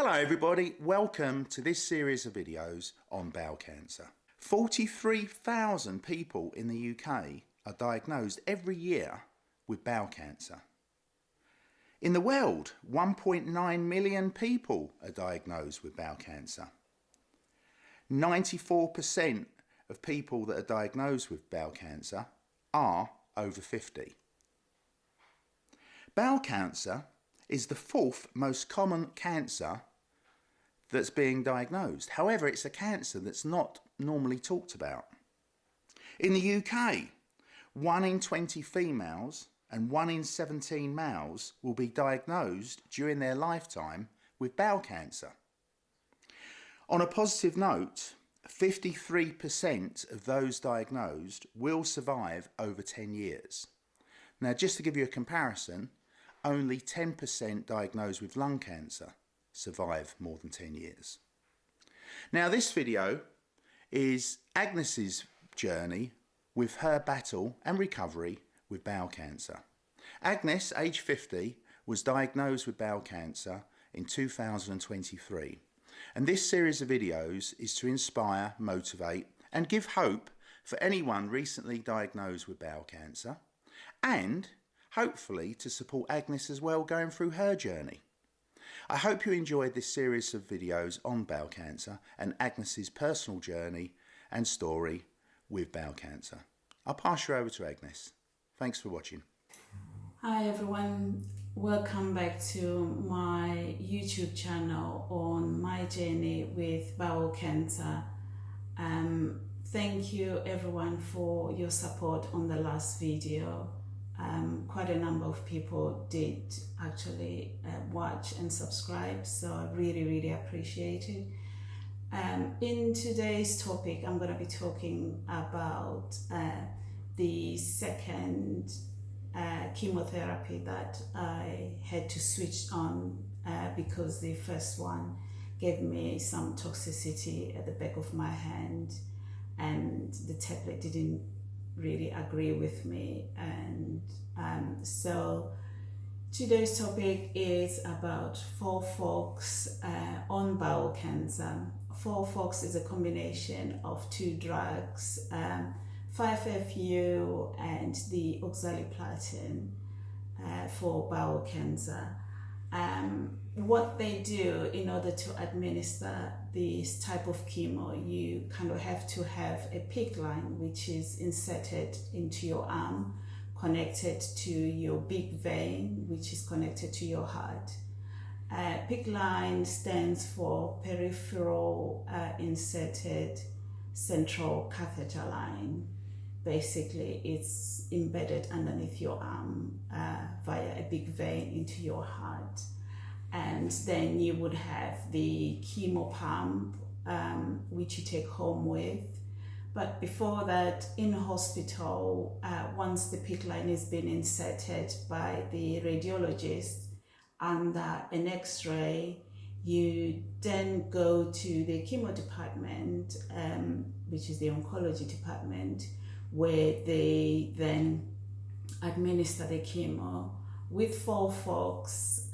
Hello everybody, welcome to this series of videos on bowel cancer. 43,000 people in the UK are diagnosed every year with bowel cancer. In the world, 1.9 million people are diagnosed with bowel cancer. 94% of people that are diagnosed with bowel cancer are over 50. Bowel cancer is the fourth most common cancer that's being diagnosed. However, it's a cancer that's not normally talked about. In the UK, 1 in 20 females and 1 in 17 males will be diagnosed during their lifetime with bowel cancer. On a positive note, 53% of those diagnosed will survive over 10 years. Now, just to give you a comparison, only 10% diagnosed with lung cancer survive more than 10 years. Now, this video is Agnes's journey with her battle and recovery with bowel cancer. Agnes, age 50, was diagnosed with bowel cancer in 2023. And this series of videos is to inspire, motivate and give hope for anyone recently diagnosed with bowel cancer, and hopefully to support Agnes as well going through her journey. I hope you enjoyed this series of videos on bowel cancer and Agnes's personal journey and story with bowel cancer. I'll pass you over to Agnes. Thanks for watching. Hi everyone, welcome back to my YouTube channel on my journey with bowel cancer. Thank you everyone for your support on the last video. Quite a number of people did actually watch and subscribe, so I really appreciate it. In today's topic, I'm going to be talking about the second chemotherapy that I had to switch on because the first one gave me some toxicity at the back of my hand, and the tablet didn't really agree with me. And so today's topic is about Folfox on bowel cancer. Folfox is a combination of two drugs, 5-FU and the oxaliplatin for bowel cancer. What they do in order to administer this type of chemo, you kind of have to have a PICC line which is inserted into your arm, connected to your big vein which is connected to your heart. PICC line stands for peripheral inserted central catheter line. Basically, it's embedded underneath your arm via a big vein into your heart. And then you would have the chemo pump, which you take home with. But before that, in hospital, once the PICC line has been inserted by the radiologist under an X-ray, you then go to the chemo department, which is the oncology department, where they then administer the chemo. With Folfox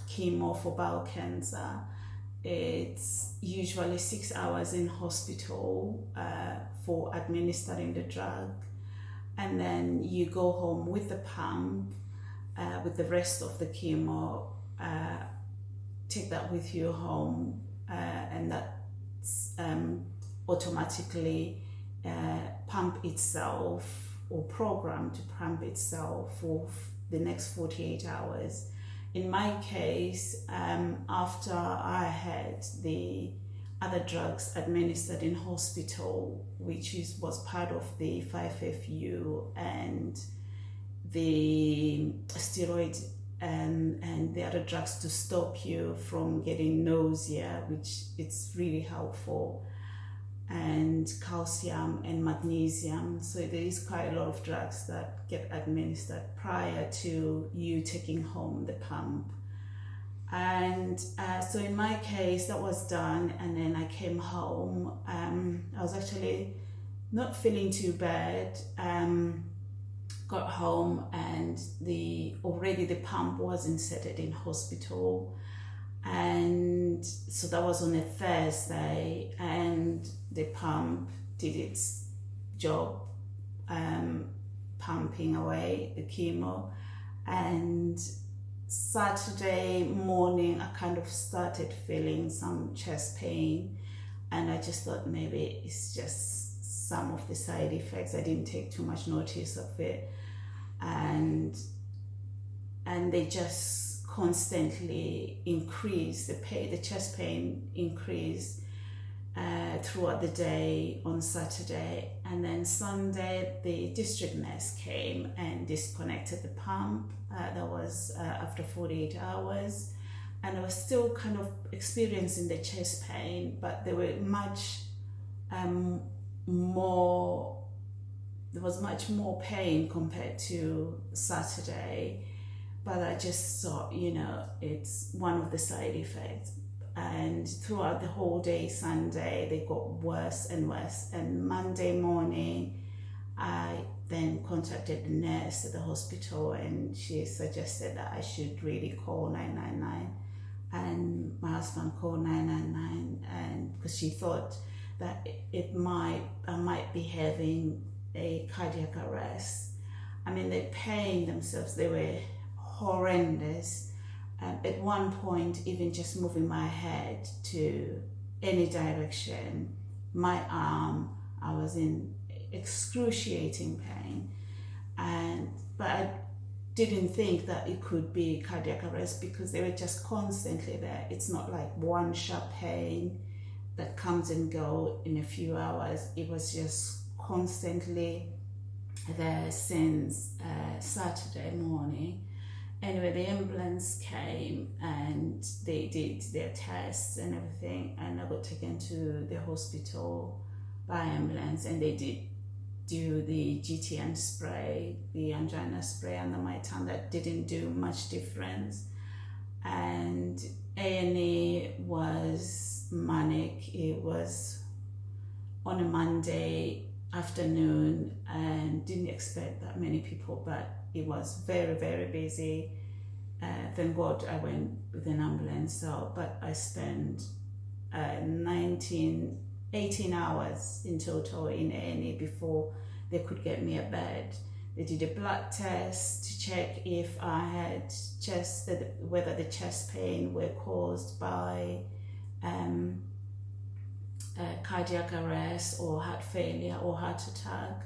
chemo for bowel cancer, it's usually 6 hours in hospital for administering the drug, and then you go home with the pump with the rest of the chemo. Take that with you home, and that's automatically pump itself or program to pump itself for the next 48 hours. In my case, after I had the other drugs administered in hospital, which was part of the 5-FU and the steroid and the other drugs to stop you from getting nausea, which it's really helpful, and calcium and magnesium. So there is quite a lot of drugs that get administered prior to you taking home the pump. And so in my case, that was done, and then I came home. I was actually not feeling too bad. Got home and already the pump was inserted in hospital. And so that was on a Thursday, and the pump did its job, pumping away the chemo. And Saturday morning, I kind of started feeling some chest pain, and I just thought maybe it's just some of the side effects. I didn't take too much notice of it, and they just constantly increased the chest pain increased throughout the day on Saturday. And then Sunday, the district nurse came and disconnected the pump. That was after 48 hours. And I was still kind of experiencing the chest pain, but there was much more pain compared to Saturday. But I just thought, it's one of the side effects. And throughout the whole day, Sunday, they got worse and worse. And Monday morning, I then contacted the nurse at the hospital, and she suggested that I should really call 999. And my husband called 999, and because she thought that I might be having a cardiac arrest. I mean, the pain themselves, they were horrendous. At one point, even just moving my head to any direction, my arm, I was in excruciating pain. But I didn't think that it could be cardiac arrest because they were just constantly there. It's not like one sharp pain that comes and goes in a few hours. It was just constantly there since Saturday morning. Anyway, the ambulance came and they did their tests and everything, and I got taken to the hospital by ambulance, and they did do the GTN spray, the angina spray under my tongue. That didn't do much difference. And A&E was manic. It was on a Monday afternoon, and didn't expect that many people, but it was very, very busy. Thank God I went with an ambulance. But I spent 18 hours in total in A&E before they could get me a bed. They did a blood test to check if I had whether the chest pain were caused by cardiac arrest or heart failure or heart attack.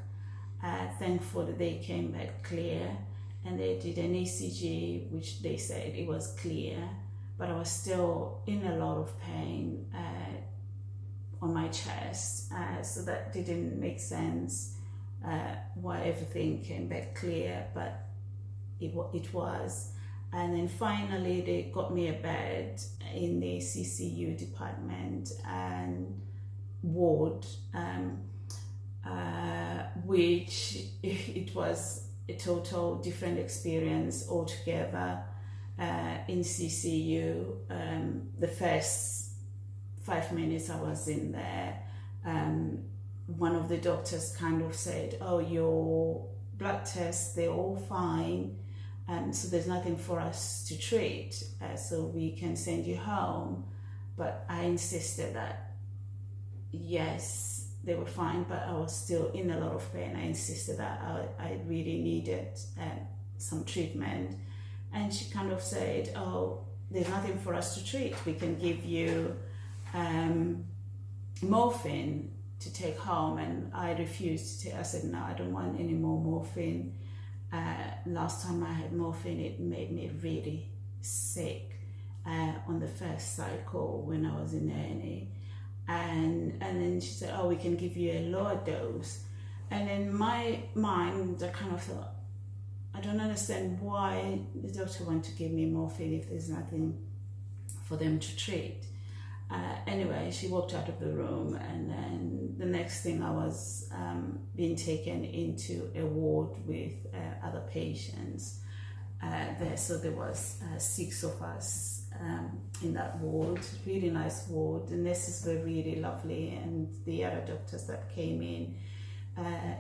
Thankfully, they came back clear, and they did an ECG, which they said it was clear, but I was still in a lot of pain on my chest, so that didn't make sense why everything came back clear, but it was. And then finally, they got me a bed in the CCU department and ward, which it was a total different experience altogether. In CCU, the first 5 minutes I was in there, one of the doctors kind of said, "Oh, your blood tests, they're all fine, so there's nothing for us to treat, so we can send you home." But I insisted that yes, they were fine, but I was still in a lot of pain. I insisted that I really needed some treatment. And she kind of said, "Oh, there's nothing for us to treat. We can give you morphine to take home." And I refused to take. I said, "No, I don't want any more morphine. Last time I had morphine, it made me really sick on the first cycle when I was in A&E. And then she said, "Oh, we can give you a lower dose." And in my mind, I kind of thought, I don't understand why the doctor wants to give me morphine if there's nothing for them to treat. Anyway, she walked out of the room, and then the next thing I was being taken into a ward with other patients there. So there was 6 of us in that ward, really nice ward. The nurses were really lovely, and the other doctors that came in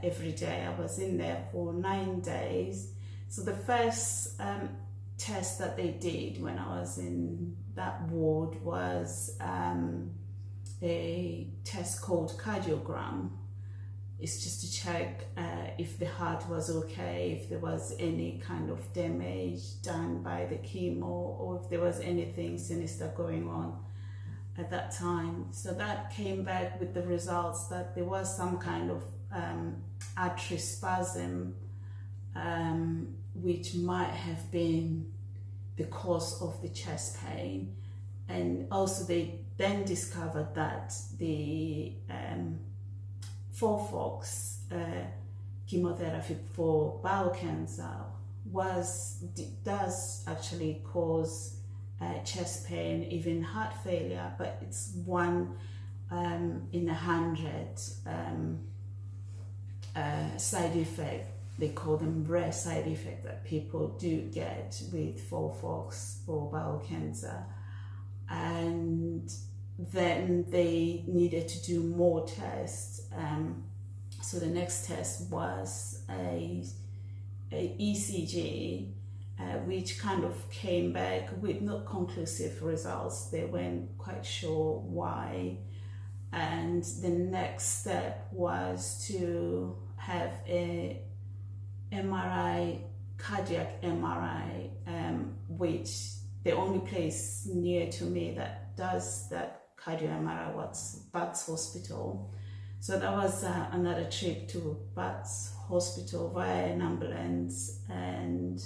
every day. I was in there for 9 days. So the first test that they did when I was in that ward was a test called cardiogram. It's just to check if the heart was okay, if there was any kind of damage done by the chemo, or if there was anything sinister going on at that time. So that came back with the results that there was some kind of artery spasm, which might have been the cause of the chest pain. And also they then discovered that the Folfox chemotherapy for bowel cancer does actually cause chest pain, even heart failure, but it's 1 in 100 side effect. They call them rare side effect that people do get with Folfox for bowel cancer. And then they needed to do more tests. So the next test was a ECG, which kind of came back with not conclusive results. They weren't quite sure why. And the next step was to have a MRI, cardiac MRI, which the only place near to me that does that cardio MRI was Bowel Hospital. So that was another trip to Bowel Hospital via an ambulance. And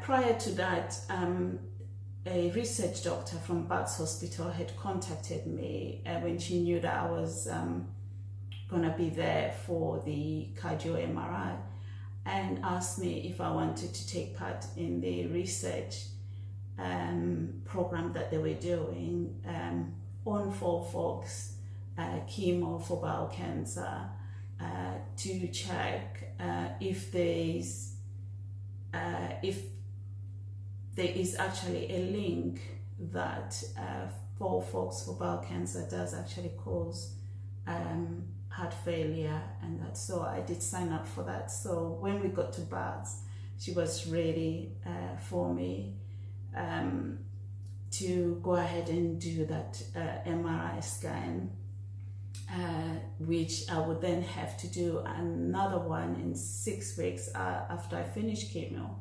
prior to that, a research doctor from Bowel Hospital had contacted me when she knew that I was going to be there for the cardio MRI, and asked me if I wanted to take part in the research program that they were doing on Folfox chemo for bowel cancer, to check if there is actually a link that Folfox for bowel cancer does actually cause heart failure, and that. So I did sign up for that. So when we got to Bath, she was ready for me to go ahead and do that MRI scan, which I would then have to do another one in 6 weeks after I finished chemo.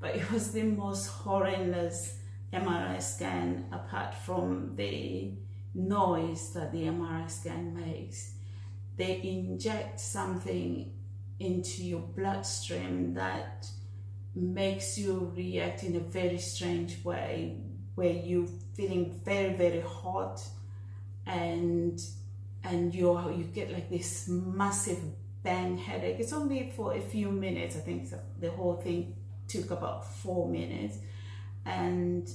But it was the most horrendous MRI scan, apart from the noise that the MRI scan makes. They inject something into your bloodstream that makes you react in a very strange way, where you're feeling very, very hot, and you get like this massive bang headache. It's only for a few minutes. I think the whole thing took about 4 minutes. And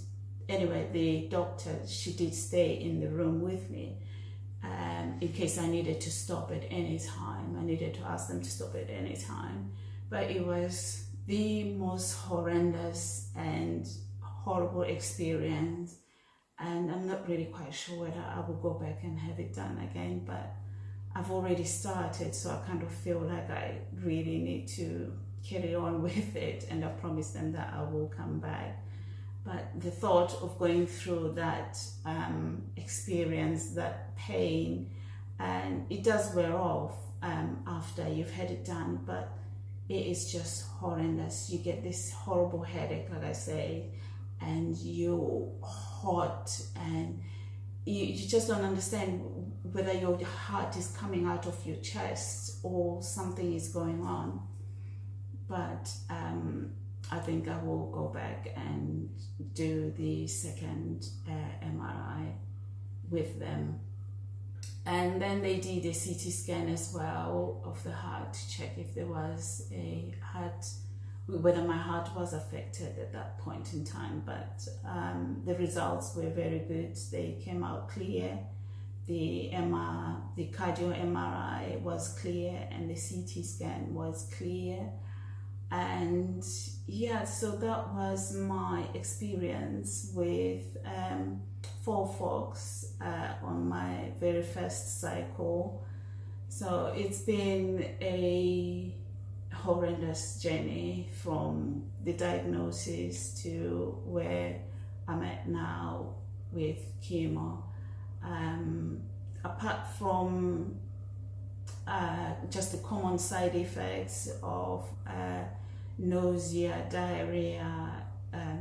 anyway, the doctor, she did stay in the room with me in case I needed to stop at any time. I needed to ask them to stop at any time. But it was the most horrendous and horrible experience, and I'm not really quite sure whether I will go back and have it done again, but I've already started, so I kind of feel like I really need to carry on with it, and I promised them that I will come back. But the thought of going through that experience, that pain, and it does wear off after you've had it done, but it is just horrendous. You get this horrible headache, like I say, and you're hot, and you just don't understand whether your heart is coming out of your chest or something is going on. But I think I will go back and do the second MRI with them. And then they did a CT scan as well of the heart to check if there was a heart, whether my heart was affected at that point in time. But the results were very good. They came out clear. The cardio MRI was clear, and the CT scan was clear. And yeah, so that was my experience with Folfox on my very first cycle. So it's been a horrendous journey from the diagnosis to where I'm at now with chemo. Apart from just the common side effects of nausea, diarrhea,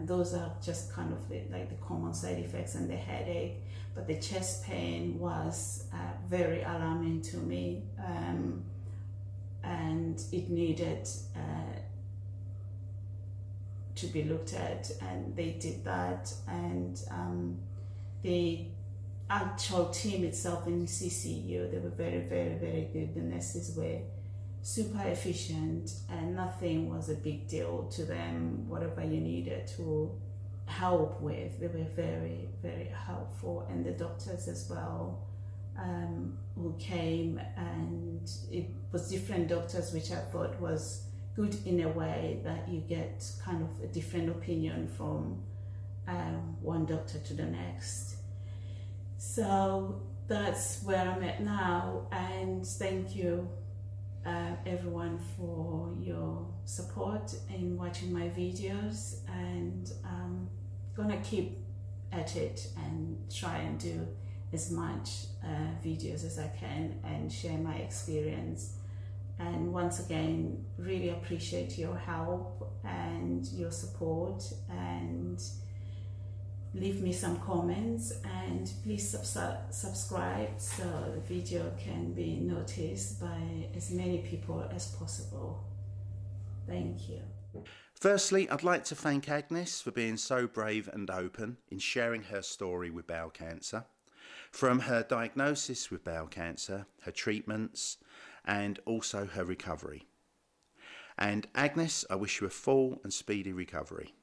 those are just kind of like the common side effects, and the headache. But the chest pain was very alarming to me, and it needed to be looked at, and they did that. And the actual team itself in CCU, they were very, very, very good. The nurses were super efficient, and nothing was a big deal to them. Whatever you needed to help with, they were very, very helpful. And the doctors as well, who came, and it was different doctors, which I thought was good in a way that you get kind of a different opinion from one doctor to the next. So that's where I'm at now, and thank you everyone for your support in watching my videos, and I'm gonna keep at it and try and do as much videos as I can and share my experience. And once again, really appreciate your help and your support, and leave me some comments, and please subscribe so the video can be noticed by as many people as possible. Thank you. Firstly, I'd like to thank Agnes for being so brave and open in sharing her story with bowel cancer, from her diagnosis with bowel cancer, her treatments, and also her recovery. And Agnes, I wish you a full and speedy recovery.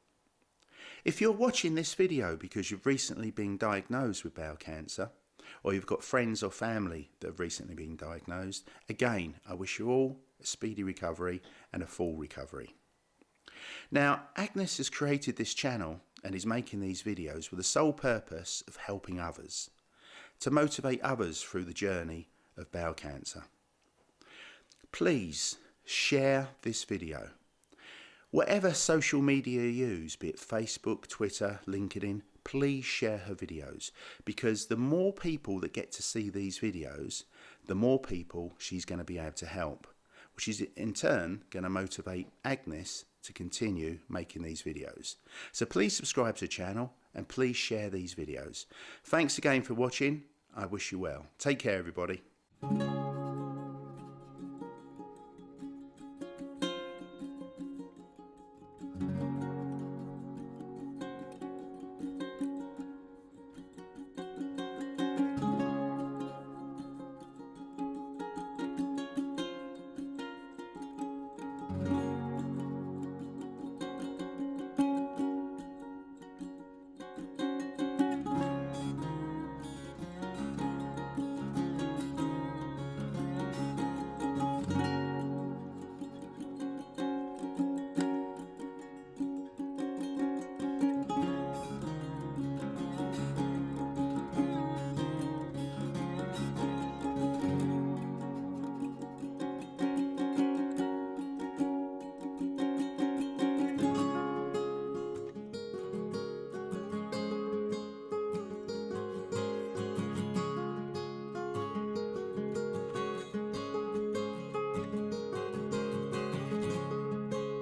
If you're watching this video because you've recently been diagnosed with bowel cancer, or you've got friends or family that have recently been diagnosed, again, I wish you all a speedy recovery and a full recovery. Now, Agnes has created this channel and is making these videos with the sole purpose of helping others, to motivate others through the journey of bowel cancer. Please share this video. Whatever social media you use, be it Facebook, Twitter, LinkedIn, please share her videos, because the more people that get to see these videos, the more people she's going to be able to help, which is in turn going to motivate Agnes to continue making these videos. So please subscribe to the channel and please share these videos. Thanks again for watching. I wish you well. Take care, everybody.